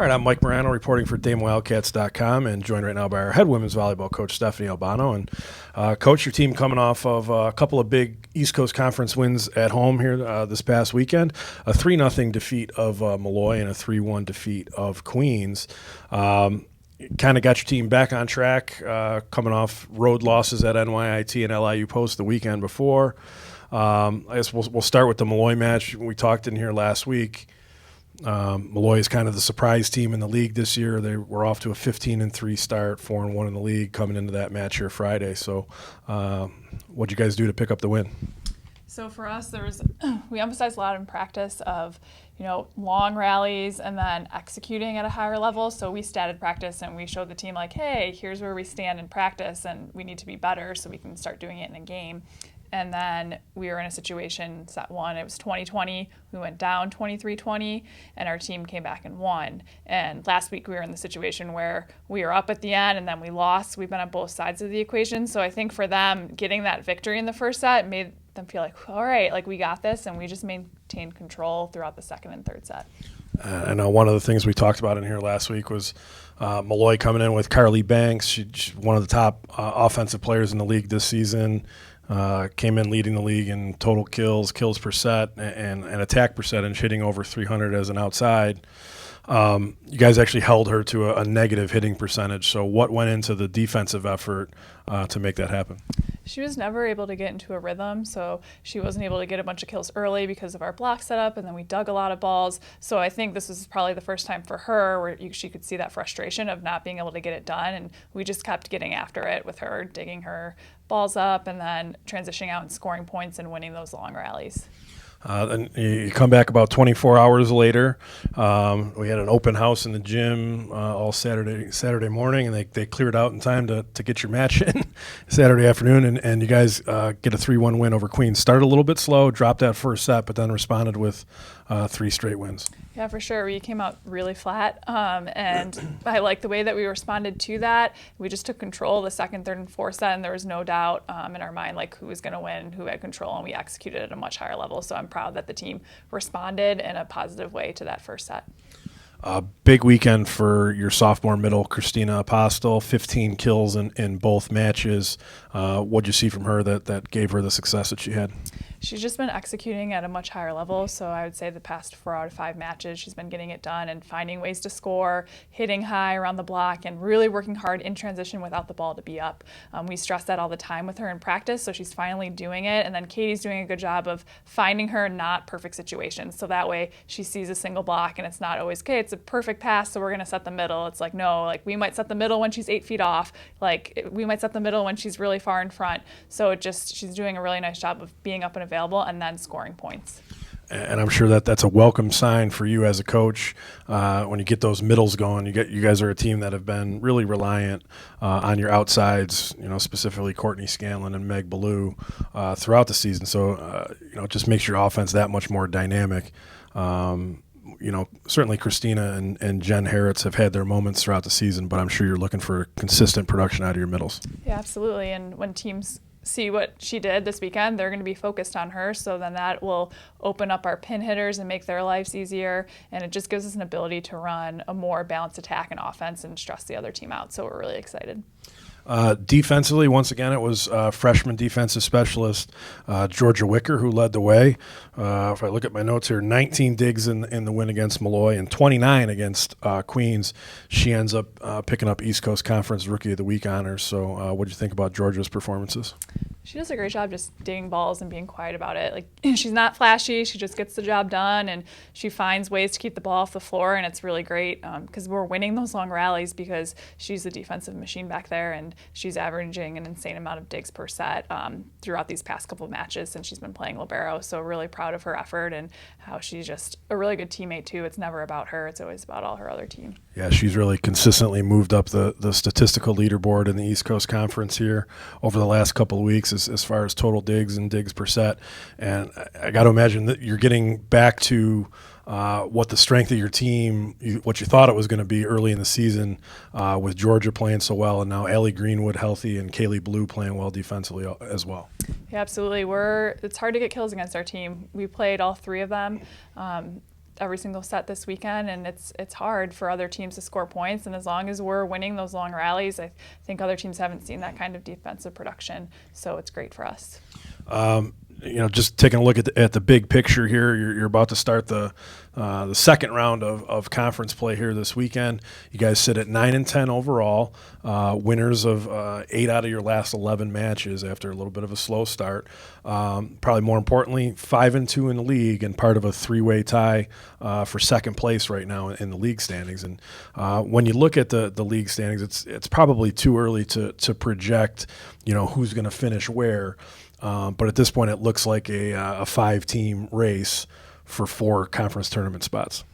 All right, I'm Mike Morano reporting for DameWildcats.com and joined right now by our head women's volleyball coach, Stephanie Albano. And Coach, your team coming off of a couple of big East Coast Conference wins at home here this past weekend, a 3-0 defeat of Malloy and a 3-1 defeat of Queens. Kind of got your team back on track, coming off road losses at NYIT and LIU Post the weekend before. I guess we'll start with the Malloy match. We talked in here last week. Malloy is kind of the surprise team in the league this year. They were off to a 15-3 start, 4-1 in the league coming into that match here Friday. So what'd you guys do to pick up the win? So for us, we emphasized a lot in practice of, long rallies and then executing at a higher level. So we started practice and we showed the team like, hey, here's where we stand in practice and we need to be better so we can start doing it in a game. And then we were in a situation, set one, it was 20-20. We went down 23-20, and our team came back and won. And last week we were in the situation where we were up at the end and then we lost. We've been on both sides of the equation. So I think for them, getting that victory in the first set made them feel like, all right, like we got this, and we just maintained control throughout the second and third set. I know one of the things we talked about in here last week was Malloy coming in with Carly Banks. She's one of the top offensive players in the league this season. Came in leading the league in total kills per set, and attack percentage, hitting over 300 as an outside. You guys actually held her to a negative hitting percentage. So what went into the defensive effort to make that happen? She was never able to get into a rhythm, so she wasn't able to get a bunch of kills early because of our block setup, and then we dug a lot of balls. So I think this was probably the first time for her where she could see that frustration of not being able to get it done, and we just kept getting after it with her, digging her balls up and then transitioning out and scoring points and winning those long rallies. Then you come back about 24 hours later. We had an open house in the gym all Saturday morning, and they cleared out in time to get your match in Saturday afternoon, and you guys get a 3-1 win over Queens. Started a little bit slow, dropped that first set, but then responded with 3 straight wins. Yeah, for sure. We came out really flat, and I like the way that we responded to that. We just took control the second, third, and fourth set, and there was no doubt in our mind like who was going to win, who had control, and we executed at a much higher level. So I'm proud that the team responded in a positive way to that first set. Big weekend for your sophomore middle, Christina Apostle, 15 kills in both matches. What'd you see from her that gave her the success that she had? She's just been executing at a much higher level. So I would say the past 4 out of 5 matches, she's been getting it done and finding ways to score, hitting high around the block, and really working hard in transition without the ball to be up. We stress that all the time with her in practice, so she's finally doing it. And then Katie's doing a good job of finding her not perfect situations. So that way she sees a single block and it's not always, okay, it's a perfect pass, so we're going to set the middle. It's like, no, like we might set the middle when she's 8 feet off. Like we might set the middle when she's really far in front. So she's doing a really nice job of being up and available and then scoring points. And I'm sure that's a welcome sign for you as a coach when you get those middles going. You guys are a team that have been really reliant on your outsides, specifically Courtney Scanlon and Meg Ballou throughout the season. So it just makes your offense that much more dynamic. Certainly Christina and Jen Harretts have had their moments throughout the season, but I'm sure you're looking for consistent production out of your middles. Yeah, absolutely. And when teams see what she did this weekend, they're going to be focused on her. So then that will open up our pin hitters and make their lives easier. And it just gives us an ability to run a more balanced attack and offense and stress the other team out. So we're really excited. Defensively, once again, it was freshman defensive specialist Georgia Wicker who led the way. If I look at my notes here, 19 digs in the win against Malloy and 29 against Queens. She ends up picking up East Coast Conference Rookie of the Week honors. So what do you think about Georgia's performances? She does a great job just digging balls and being quiet about it. Like, she's not flashy. She just gets the job done, and she finds ways to keep the ball off the floor, and it's really great because we're winning those long rallies because she's a defensive machine back there, and she's averaging an insane amount of digs per set throughout these past couple of matches since she's been playing libero. So really proud of her effort and how she's just a really good teammate too. It's never about her. It's always about all her other team. Yeah, she's really consistently moved up the statistical leaderboard in the East Coast Conference here over the last couple of weeks as far as total digs and digs per set. And I got to imagine that you're getting back to what the strength of your team, what you thought it was going to be early in the season with Georgia playing so well, and now Allie Greenwood healthy and Kaylee Blue playing well defensively as well. Yeah, absolutely. It's hard to get kills against our team. We played all 3 of them. every single set this weekend, and it's hard for other teams to score points. And as long as we're winning those long rallies, I think other teams haven't seen that kind of defensive production. So it's great for us. Just taking a look at the big picture here, you're about to start the second round of conference play here this weekend. You guys sit at 9-10 overall, winners of 8 out of your last 11 matches after a little bit of a slow start. Probably more importantly, 5-2 in the league and part of a 3-way tie for second place right now in the league standings. And when you look at the league standings, it's probably too early to project, who's going to finish where. But at this point, it looks like a 5-team race for 4 conference tournament spots.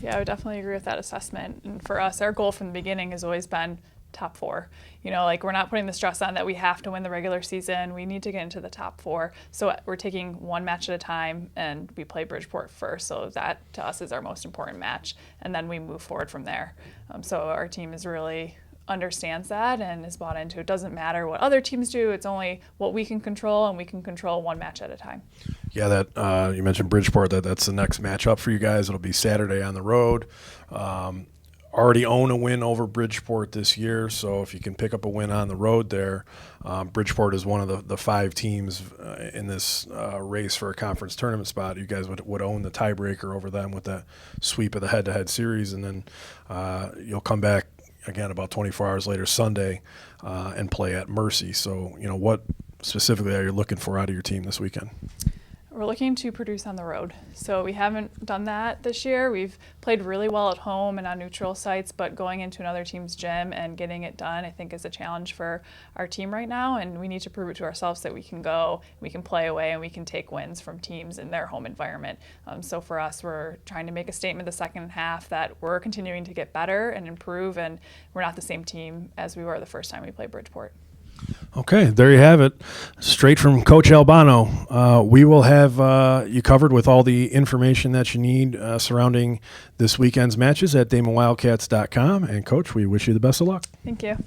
Yeah, I would definitely agree with that assessment. And for us, our goal from the beginning has always been top 4. We're not putting the stress on that we have to win the regular season. We need to get into the top 4. So we're taking one match at a time, and we play Bridgeport first. So that, to us, is our most important match. And then we move forward from there. So our team is really understands that and is bought into it. Doesn't matter what other teams do. It's only what we can control, and we can control one match at a time. Yeah, that you mentioned Bridgeport. That's the next matchup for you guys. It'll be Saturday on the road. Already own a win over Bridgeport this year, so if you can pick up a win on the road there, Bridgeport is one of the 5 teams in this race for a conference tournament spot. You guys would own the tiebreaker over them with that sweep of the head-to-head series, and then you'll come back again about 24 hours later Sunday and play at Mercy. So, what specifically are you looking for out of your team this weekend? We're looking to produce on the road. So we haven't done that this year. We've played really well at home and on neutral sites, but going into another team's gym and getting it done, I think, is a challenge for our team right now. And we need to prove it to ourselves that we can go, we can play away, and we can take wins from teams in their home environment. So for us, we're trying to make a statement the second half that we're continuing to get better and improve, and we're not the same team as we were the first time we played Bridgeport. Okay, there you have it. Straight from Coach Albano. We will have you covered with all the information that you need surrounding this weekend's matches at DamonWildcats.com. And, Coach, we wish you the best of luck. Thank you.